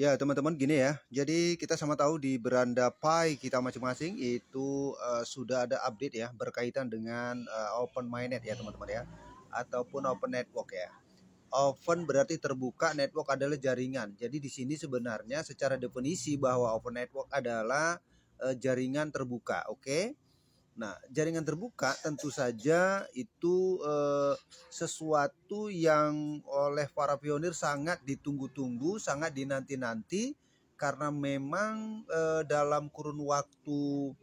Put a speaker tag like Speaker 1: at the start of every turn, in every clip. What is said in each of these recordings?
Speaker 1: Ya, teman-teman gini ya. Jadi kita sama tahu di beranda Pi kita masing-masing itu sudah ada update ya berkaitan dengan open mainnet ya teman-teman ya, ataupun open network ya. Open berarti terbuka, network adalah jaringan. Jadi di sini sebenarnya secara definisi bahwa open network adalah jaringan terbuka, oke? Nah, jaringan terbuka tentu saja itu sesuatu yang oleh para pionir sangat ditunggu-tunggu, sangat dinanti-nanti karena memang dalam kurun waktu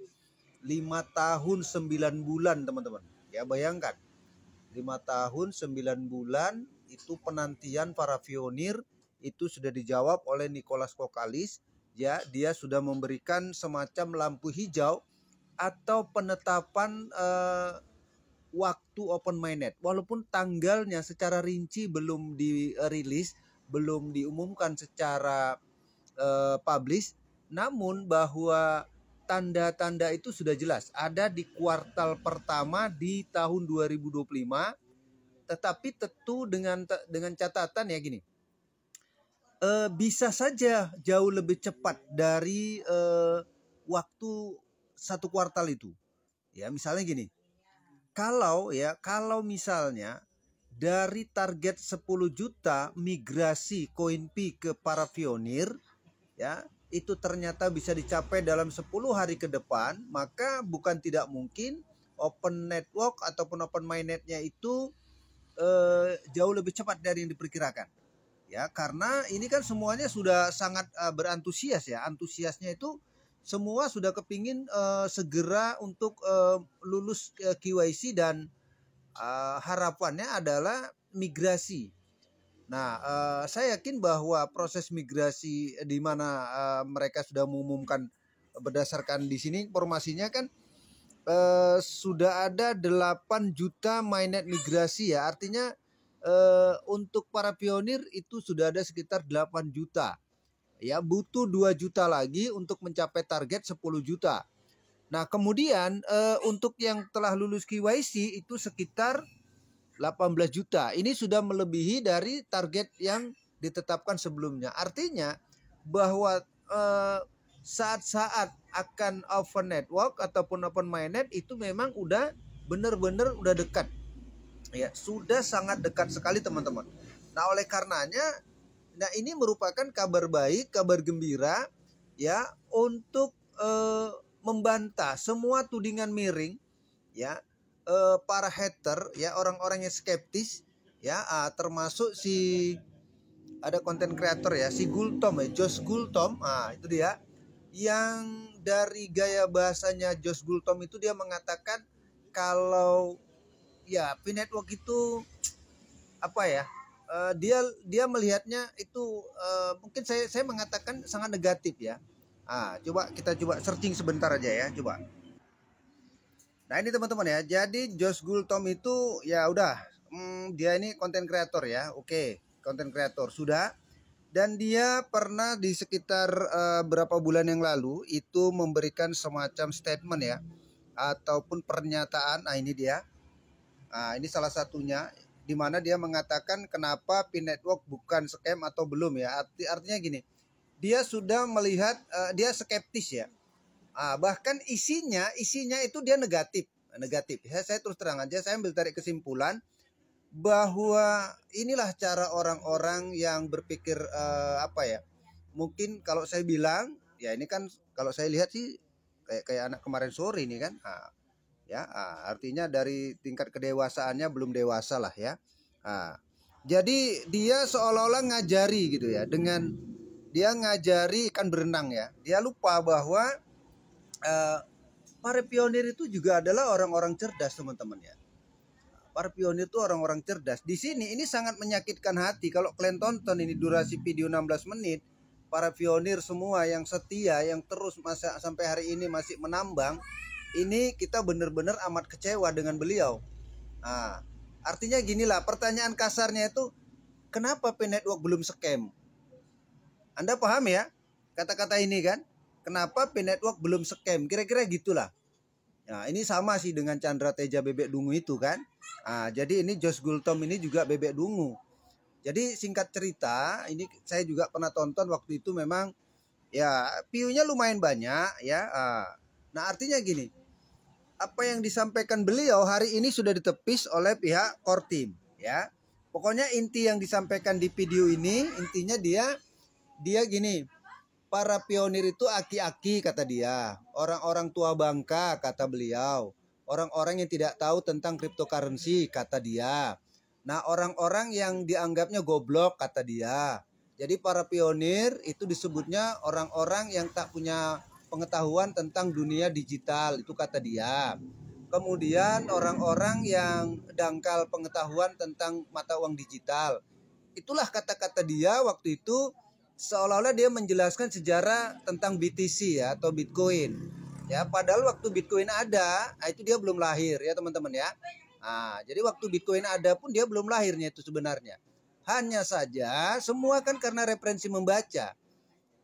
Speaker 1: 5 tahun 9 bulan teman-teman. Ya bayangkan 5 tahun 9 bulan itu penantian para pionir itu sudah dijawab oleh Nicholas Kokalis. Ya, dia sudah memberikan semacam lampu hijau atau penetapan waktu open mainnet, walaupun tanggalnya secara rinci belum dirilis, belum diumumkan secara publish, namun bahwa tanda-tanda itu sudah jelas ada di kuartal pertama di tahun 2025, tetapi tentu dengan catatan ya gini, bisa saja jauh lebih cepat dari waktu satu kuartal itu. Ya, misalnya gini. Kalau misalnya dari target 10 juta migrasi CoinP ke para pionir ya, itu ternyata bisa dicapai dalam 10 hari ke depan, maka bukan tidak mungkin open network ataupun open mainnetnya itu jauh lebih cepat dari yang diperkirakan. Ya, karena ini kan semuanya sudah sangat berantusias ya. Antusiasnya itu semua sudah kepingin segera untuk lulus KYC dan harapannya adalah migrasi. Nah, saya yakin bahwa proses migrasi di mana mereka sudah mengumumkan berdasarkan di sini informasinya kan sudah ada 8 juta mainnet migrasi ya. Artinya untuk para pionir itu sudah ada sekitar 8 juta. Ya, butuh 2 juta lagi untuk mencapai target 10 juta. Nah, kemudian untuk yang telah lulus KYC itu sekitar 18 juta. Ini sudah melebihi dari target yang ditetapkan sebelumnya. Artinya bahwa saat-saat akan open network ataupun open mainnet itu memang udah benar-benar udah dekat. Ya, sudah sangat dekat sekali teman-teman. Nah, oleh karenanya nah ini merupakan kabar baik, kabar gembira ya untuk membantah semua tudingan miring ya, para hater ya, orang-orang yang skeptis ya, termasuk si ada konten kreator ya, si Gultom ya, Josh Gultom. Itu dia yang dari gaya bahasanya Josh Gultom itu dia mengatakan kalau ya P-Network itu apa ya, dia melihatnya itu mungkin saya mengatakan sangat negatif ya. Coba kita searching sebentar aja ya, coba. Nah ini teman-teman ya, jadi Josh Gultom itu ya udah, dia ini konten kreator ya, oke, konten kreator sudah, dan dia pernah di sekitar berapa bulan yang lalu itu memberikan semacam statement ya, ataupun pernyataan. Nah ini dia, ini salah satunya di mana dia mengatakan kenapa P-Network bukan scam atau belum ya. Artinya gini, dia sudah melihat, dia skeptis ya. Bahkan isinya itu dia negatif. Saya terus terang aja, saya ambil tarik kesimpulan bahwa inilah cara orang-orang yang berpikir apa ya. Mungkin kalau saya bilang ya ini kan kalau saya lihat sih kayak anak kemarin sore ini kan. Ya, artinya dari tingkat kedewasaannya belum dewasa lah ya. Jadi dia seolah-olah ngajari gitu ya, dengan dia ngajari ikan berenang ya. Dia lupa bahwa para pionir itu juga adalah orang-orang cerdas teman-teman ya. Para pionir itu orang-orang cerdas. Di sini ini sangat menyakitkan hati kalau kalian tonton ini durasi video 16 menit. Para pionir semua yang setia, yang terus masa sampai hari ini masih menambang. Ini kita benar-benar amat kecewa dengan beliau. Artinya ginilah, pertanyaan kasarnya itu, kenapa P-Network belum scam? Anda paham ya kata-kata ini kan? Kenapa P-Network belum scam? Kira-kira gitulah. Nah, ini sama sih dengan Chandra Teja bebek dungu itu kan. Jadi ini Josh Gultom ini juga bebek dungu. Jadi singkat cerita, ini saya juga pernah tonton waktu itu, memang ya view-nya lumayan banyak ya. Nah, artinya gini, apa yang disampaikan beliau hari ini sudah ditepis oleh pihak Kortim ya. Pokoknya inti yang disampaikan di video ini, intinya dia gini, para pionir itu aki-aki kata dia, orang-orang tua bangka kata beliau, orang-orang yang tidak tahu tentang cryptocurrency kata dia. Nah, orang-orang yang dianggapnya goblok kata dia. Jadi para pionir itu disebutnya orang-orang yang tak punya pengetahuan tentang dunia digital, itu kata dia. Kemudian orang-orang yang dangkal pengetahuan tentang mata uang digital. Itulah kata-kata dia waktu itu, seolah-olah dia menjelaskan sejarah tentang BTC ya, atau Bitcoin. Ya, padahal waktu Bitcoin ada, itu dia belum lahir ya teman-teman ya. Nah, jadi waktu Bitcoin ada pun dia belum lahirnya itu sebenarnya. Hanya saja semua kan karena referensi membaca.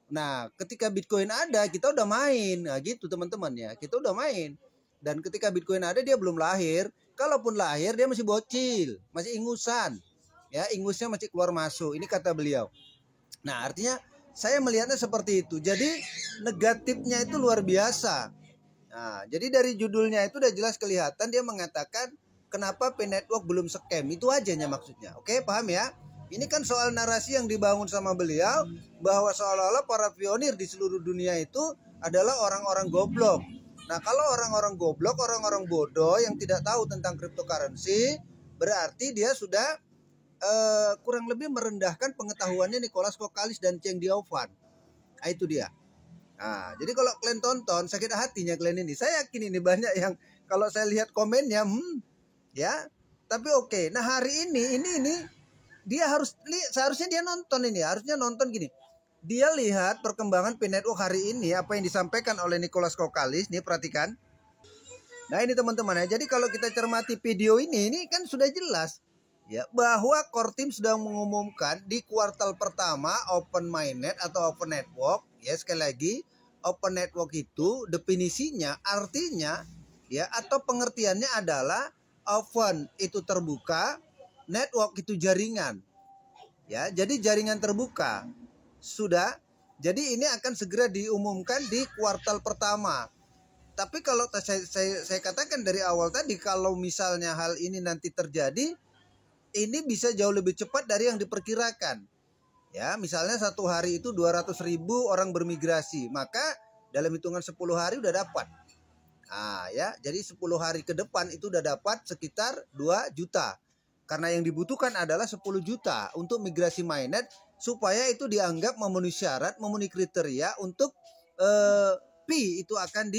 Speaker 1: Nah, ketika Bitcoin ada, kita udah main. Nah, gitu teman-teman ya. Kita udah main. Dan ketika Bitcoin ada, dia belum lahir. Kalaupun lahir, dia masih bocil, masih ingusan. Ya, ingusnya masih keluar masuk. Ini kata beliau. Nah, artinya saya melihatnya seperti itu. Jadi negatifnya itu luar biasa. Nah, jadi dari judulnya itu udah jelas kelihatan dia mengatakan kenapa P-Network belum scam. Itu ajanya maksudnya. Oke, paham ya? Ini kan soal narasi yang dibangun sama beliau bahwa seolah-olah para pionir di seluruh dunia itu adalah orang-orang goblok. Nah, kalau orang-orang goblok, orang-orang bodoh yang tidak tahu tentang cryptocurrency, berarti dia sudah kurang lebih merendahkan pengetahuannya Nicholas Kokalis dan Cheng Diaopan. Nah, itu dia. Nah, jadi kalau kalian tonton, sakit hatinya kalian ini. Saya yakin ini banyak yang kalau saya lihat komennya, ya. Tapi oke. Nah, hari ini dia seharusnya dia nonton ini, harusnya nonton gini. Dia lihat perkembangan P-Network hari ini, apa yang disampaikan oleh Nicholas Kokalis. Nih, perhatikan. Nah, ini teman-teman ya. Jadi kalau kita cermati video ini kan sudah jelas ya bahwa Kortim sudah mengumumkan di kuartal pertama open mainnet atau open network. Ya, sekali lagi, open network itu definisinya artinya ya, atau pengertiannya adalah open itu terbuka, network itu jaringan. Ya, jadi jaringan terbuka. Sudah. Jadi ini akan segera diumumkan di kuartal pertama. Tapi kalau saya katakan dari awal tadi, kalau misalnya hal ini nanti terjadi, ini bisa jauh lebih cepat dari yang diperkirakan. Ya, misalnya satu hari itu 200.000 orang bermigrasi, maka dalam hitungan 10 hari udah dapat. Nah, ya, jadi 10 hari ke depan itu udah dapat sekitar 2 juta. Karena yang dibutuhkan adalah 10 juta untuk migrasi mainnet supaya itu dianggap memenuhi syarat, memenuhi kriteria untuk P itu akan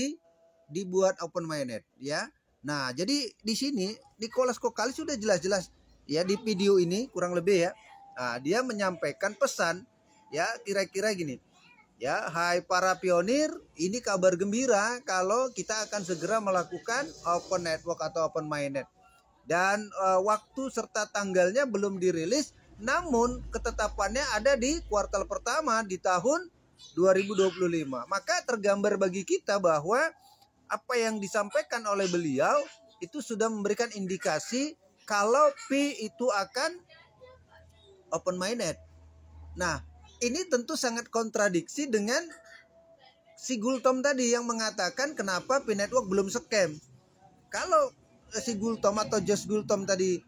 Speaker 1: dibuat open mainnet ya. Nah, jadi di sini Nicholas Kokalis sudah jelas-jelas ya di video ini kurang lebih ya. Nah, dia menyampaikan pesan ya, kira-kira gini. Ya, hai para pionir, ini kabar gembira kalau kita akan segera melakukan open network atau open mainnet. Dan waktu serta tanggalnya belum dirilis, namun ketetapannya ada di kuartal pertama di tahun 2025. Maka tergambar bagi kita bahwa apa yang disampaikan oleh beliau itu sudah memberikan indikasi kalau P itu akan open mainnet. Nah, ini tentu sangat kontradiksi dengan si Gultom tadi yang mengatakan kenapa P-Network belum scam. Kalau si Gultom atau Josh Gultom tadi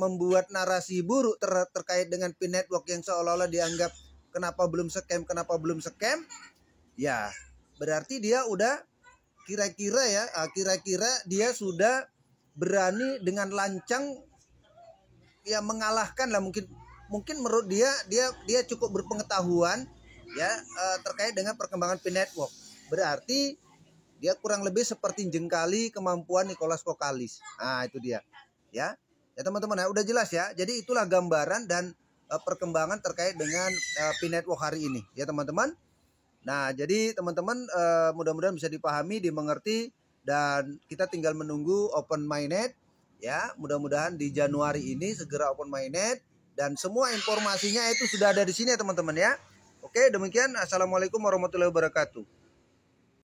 Speaker 1: membuat narasi buruk terkait dengan P-Network yang seolah-olah dianggap kenapa belum scam, ya berarti dia udah kira-kira dia sudah berani dengan lancang ya mengalahkan lah, mungkin menurut dia cukup berpengetahuan ya terkait dengan perkembangan P-Network. Berarti dia kurang lebih seperti jengkali kemampuan Nicholas Kokalis. Nah, itu dia. Ya teman-teman, udah jelas ya. Jadi itulah gambaran dan perkembangan terkait dengan P-Network hari ini ya teman-teman. Nah, jadi teman-teman mudah-mudahan bisa dipahami, dimengerti, dan kita tinggal menunggu open mainnet ya. Mudah-mudahan di Januari ini segera open mainnet dan semua informasinya itu sudah ada di sini ya teman-teman ya. Oke, demikian. Assalamualaikum warahmatullahi wabarakatuh.